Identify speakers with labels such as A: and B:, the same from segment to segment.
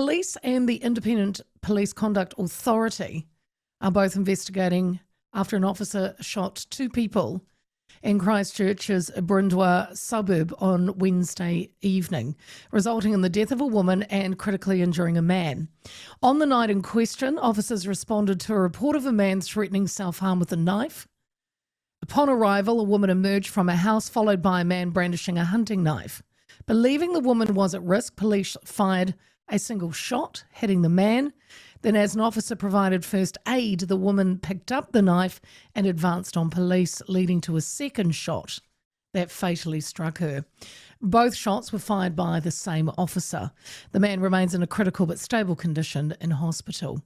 A: Police and the Independent Police Conduct Authority are both investigating after an officer shot two people in Christchurch's Bryndwr suburb on Wednesday evening, resulting in the death of a woman and critically injuring a man. On the night in question, officers responded to a report of a man threatening self-harm with a knife. Upon arrival, a woman emerged from a house, followed by a man brandishing a hunting knife. Believing the woman was at risk, police fired a single shot, hitting the man. Then, as an officer provided first aid, the woman picked up the knife and advanced on police, leading to a second shot that fatally struck her. Both shots were fired by the same officer. The man remains in a critical but stable condition in hospital.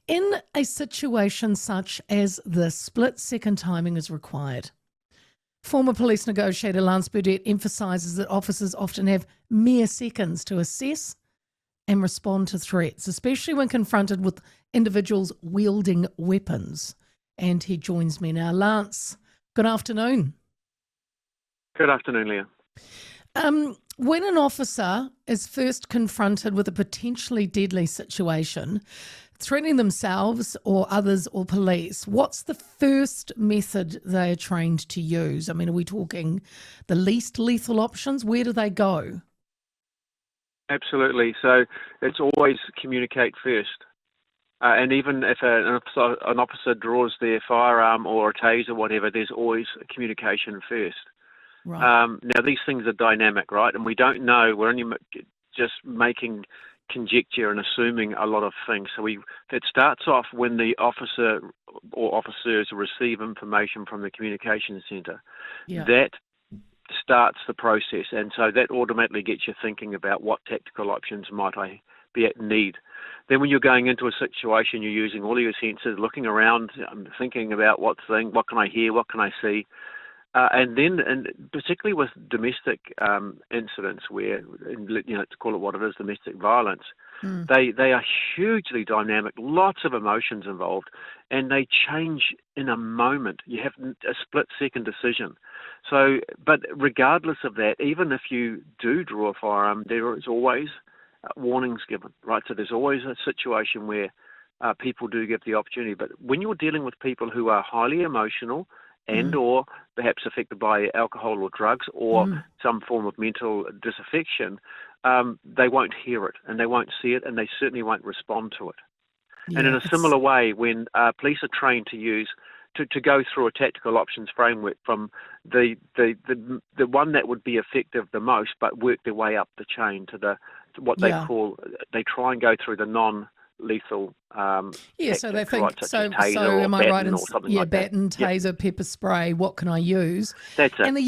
A: In a situation such as this, split-second timing is required. Former police negotiator Lance Burdett emphasises that officers often have mere seconds to assess and respond to threats, especially when confronted with individuals wielding weapons. And he joins me now. Lance, good afternoon.
B: Good afternoon, Leah.
A: When an officer is first confronted with a potentially deadly situation, threatening themselves or others or police, what's the first method they are trained to use? I mean, are we talking the least lethal options? Where do they go?
B: Absolutely. So it's always communicate first. And even if an officer draws their firearm or a taser, whatever, there's always communication first.
A: Right.
B: Now, these things are dynamic, right? And we don't know. We're only just making conjecture and assuming a lot of things. So it starts off when the officer or officers receive information from the communications centre.
A: Yeah.
B: That starts the process, and so that automatically gets you thinking about what tactical options might I need. Then when you're going into a situation, you're using all of your senses, looking around, thinking about what can I hear, what can I see, and particularly with domestic incidents where, to call it what it is, domestic violence, they are hugely dynamic, lots of emotions involved, and they change in a moment. You have a split-second decision. So, but regardless of that, even if you do draw a firearm, there is always warnings given, right? So there's always a situation where people do get the opportunity. But when you're dealing with people who are highly emotional and or perhaps affected by alcohol or drugs or some form of mental disaffection, they won't hear it and they won't see it and they certainly won't respond to it. Yeah, and in a similar way, when police are trained to use to go through a tactical options framework from the one that would be effective the most, but work their way up the chain to what they call, they try and go through the non-lethal tactics,
A: so they think,
B: right,
A: so am I right in baton, taser, pepper spray, what can I use?
B: That's it.
A: And the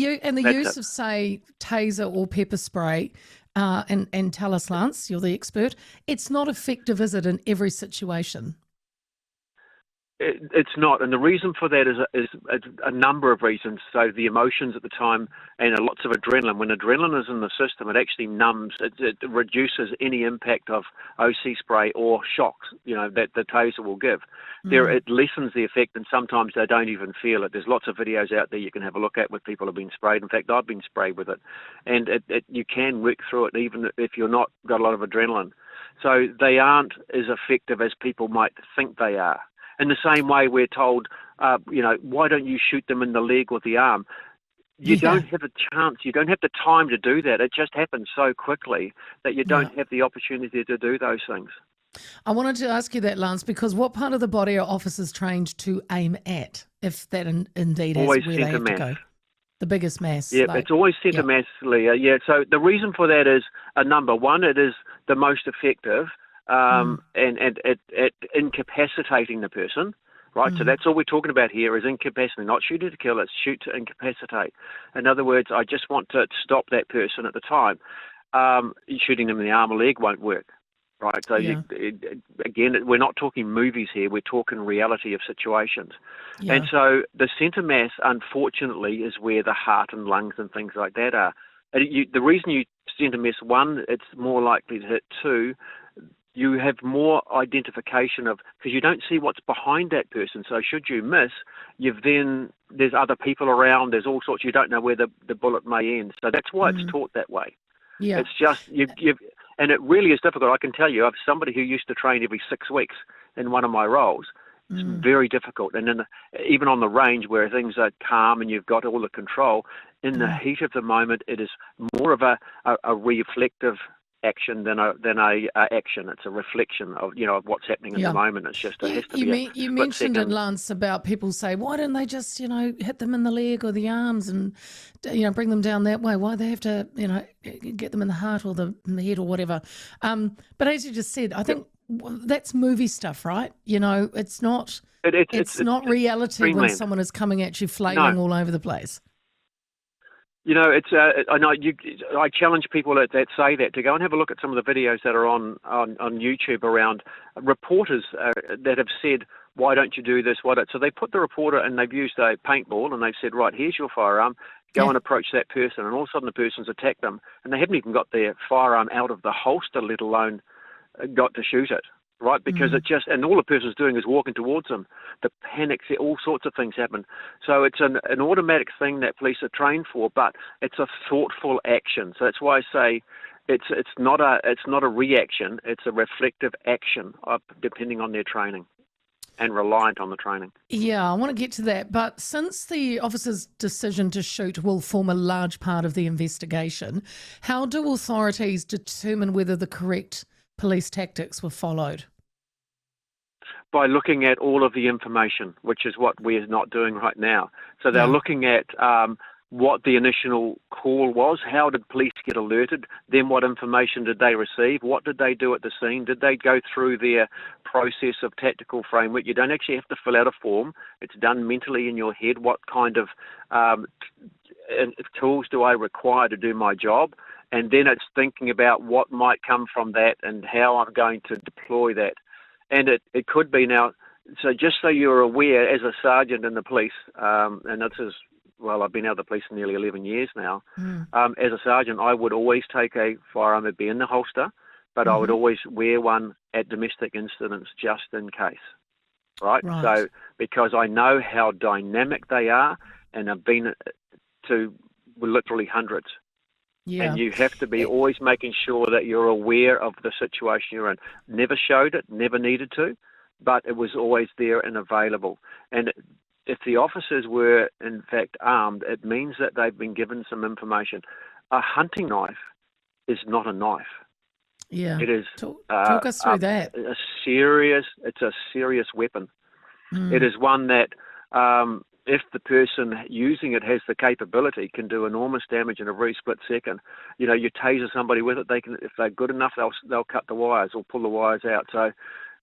A: use of, say, taser or pepper spray, and tell us, Lance, you're the expert, it's not effective, is it, in every situation?
B: It's not, and the reason for that is a number of reasons. So the emotions at the time and lots of adrenaline. When adrenaline is in the system, it actually numbs. It reduces any impact of OC spray or shocks, that the taser will give. It lessens the effect, and sometimes they don't even feel it. There's lots of videos out there you can have a look at where people have been sprayed. In fact, I've been sprayed with it, and you can work through it even if you're not got a lot of adrenaline. So they aren't as effective as people might think they are. In the same way, we're told, why don't you shoot them in the leg or the arm? You don't have a chance. You don't have the time to do that. It just happens so quickly that you don't have the opportunity to do those things.
A: I wanted to ask you that, Lance, because what part of the body are officers trained to aim at, if that indeed is where they have to go? The biggest mass.
B: Yeah, it's always centre mass, Leah. Yeah, so the reason for that is number one, it is the most effective. And at incapacitating the person, right? So that's all we're talking about here is incapacity, not shoot to kill, it's shoot to incapacitate. In other words, I just want to stop that person at the time. Shooting them in the arm or leg won't work, right? So again, we're not talking movies here, we're talking reality of situations. Yeah. And so the centre mass, unfortunately, is where the heart and lungs and things like that are. The reason you centre mass, one, it's more likely to hit. Two, you have more identification of, because you don't see what's behind that person. So should you miss, there's other people around, there's all sorts, you don't know where the bullet may end. So that's why it's taught that way. Yeah. It's just, And it really is difficult. I can tell you, I'm somebody who used to train every 6 weeks in one of my roles. It's very difficult. And then even on the range where things are calm and you've got all the control, in the heat of the moment, it is more of a reflective action than a action. It's a reflection of of what's happening in the moment. It's just it has to be
A: you mentioned it, Lance, about people say, why don't they just hit them in the leg or the arms and bring them down that way? Why they have to get them in the heart or the head or whatever? But as you just said, I think that's movie stuff, right? It's not it's not reality when someone is coming at you flailing all over the place.
B: It's I know I challenge people that say that to go and have a look at some of the videos that are on YouTube around reporters that have said, why don't you do this? So they put the reporter and they've used a paintball and they've said, right, here's your firearm, go and approach that person, and all of a sudden the person's attacked them and they haven't even got their firearm out of the holster, let alone got to shoot it. Right, because and all the person's doing is walking towards them. The panic, all sorts of things happen. So it's an automatic thing that police are trained for, but it's a thoughtful action. So that's why I say it's not a reaction. It's a reflective action, depending on their training, and reliant on the training.
A: Yeah, I want to get to that. But since the officer's decision to shoot will form a large part of the investigation, how do authorities determine whether the correct police tactics were followed?
B: By looking at all of the information, which is what we're not doing right now. So they're looking at what the initial call was, how did police get alerted, then what information did they receive, what did they do at the scene, did they go through their process of tactical framework. You don't actually have to fill out a form, it's done mentally in your head. What kind of tools do I require to do my job? And then it's thinking about what might come from that and how I'm going to deploy that. And it could be now, so just so you're aware, as a sergeant in the police, and this is, well, I've been out of the police for nearly 11 years now, as a sergeant, I would always take a firearm, it'd be in the holster, but I would always wear one at domestic incidents just in case, right? So, because I know how dynamic they are, and I've been to literally hundreds.
A: Yeah.
B: And you have to be always making sure that you're aware of the situation you're in. Never showed it, never needed to, but it was always there and available. And if the officers were, in fact, armed, it means that they've been given some information. A hunting knife is not a knife.
A: Yeah.
B: It is
A: talk us through that.
B: It's a serious weapon. It is one that if the person using it has the capability, can do enormous damage in a very split second. You taser somebody with it, they can, if they're good enough, they'll cut the wires or pull the wires out. So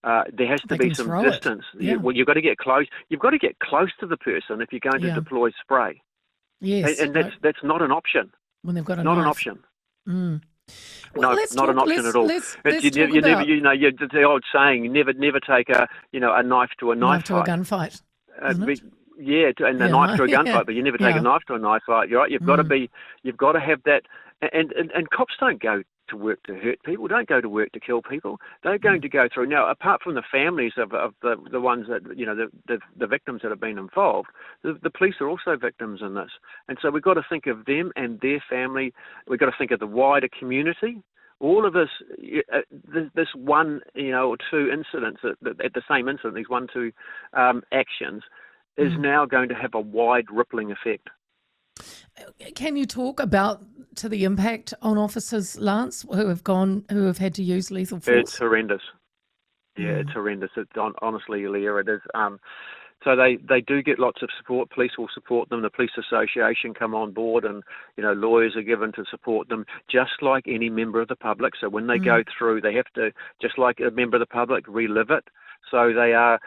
B: there has to be some distance.
A: Yeah.
B: You've got to get close. You've got to get close to the person if you're going to deploy spray.
A: Yes,
B: and that's not an option.
A: When they've got
B: not
A: knife.
B: An option.
A: Well,
B: No, not an option at all. The old saying, you never take a knife to a knife
A: to a
B: fight.
A: gunfight.
B: And a knife to a gunfight, but you never take a knife to a knife fight. You're right. You've got to have that. And cops don't go to work to hurt people. Don't go to work to kill people. They're going to go through now. Apart from the families of the ones that the victims that have been involved, the police are also victims in this. And so we've got to think of them and their family. We've got to think of the wider community. All of this one, or two incidents at the same incident, these 1-2 actions, is now going to have a wide rippling effect.
A: Can you talk about the impact on officers, Lance, who have had to use lethal force?
B: It's horrendous. Yeah, it's horrendous. Honestly, Leah, it is. So they do get lots of support. Police will support them. The police association come on board, and lawyers are given to support them, just like any member of the public. So when they go through, they have to, just like a member of the public, relive it. So they are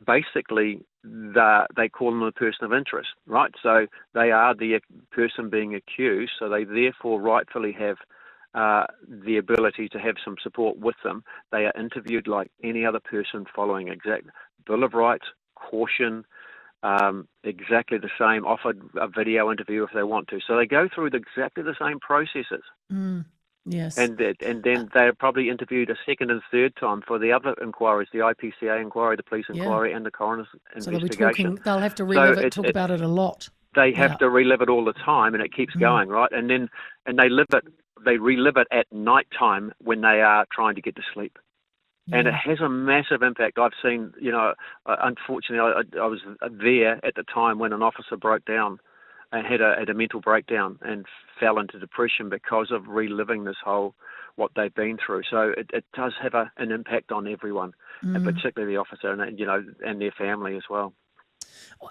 B: basically they call them a person of interest, right? So they are the person being accused. So they therefore rightfully have the ability to have some support with them. They are interviewed like any other person, following exact Bill of Rights, caution, exactly the same, offered a video interview if they want to. So they go through exactly the same processes.
A: Yes.
B: And then they're probably interviewed a second and third time for the other inquiries, the IPCA inquiry, the police inquiry, and the coroner's investigation.
A: They'll have to relive talk about it a lot.
B: They have to relive it all the time, and it keeps going, right? And they live it they relive it at night time when they are trying to get to sleep. And it has a massive impact. I've seen, unfortunately, I was there at the time when an officer broke down and had a mental breakdown and fell into depression because of reliving this whole, what they've been through. So it does have an impact on everyone, and particularly the officer and their family as well.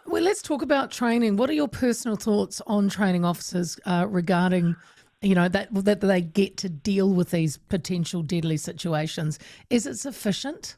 A: Well, let's talk about training. What are your personal thoughts on training officers regarding that they get to deal with these potential deadly situations? Is it sufficient?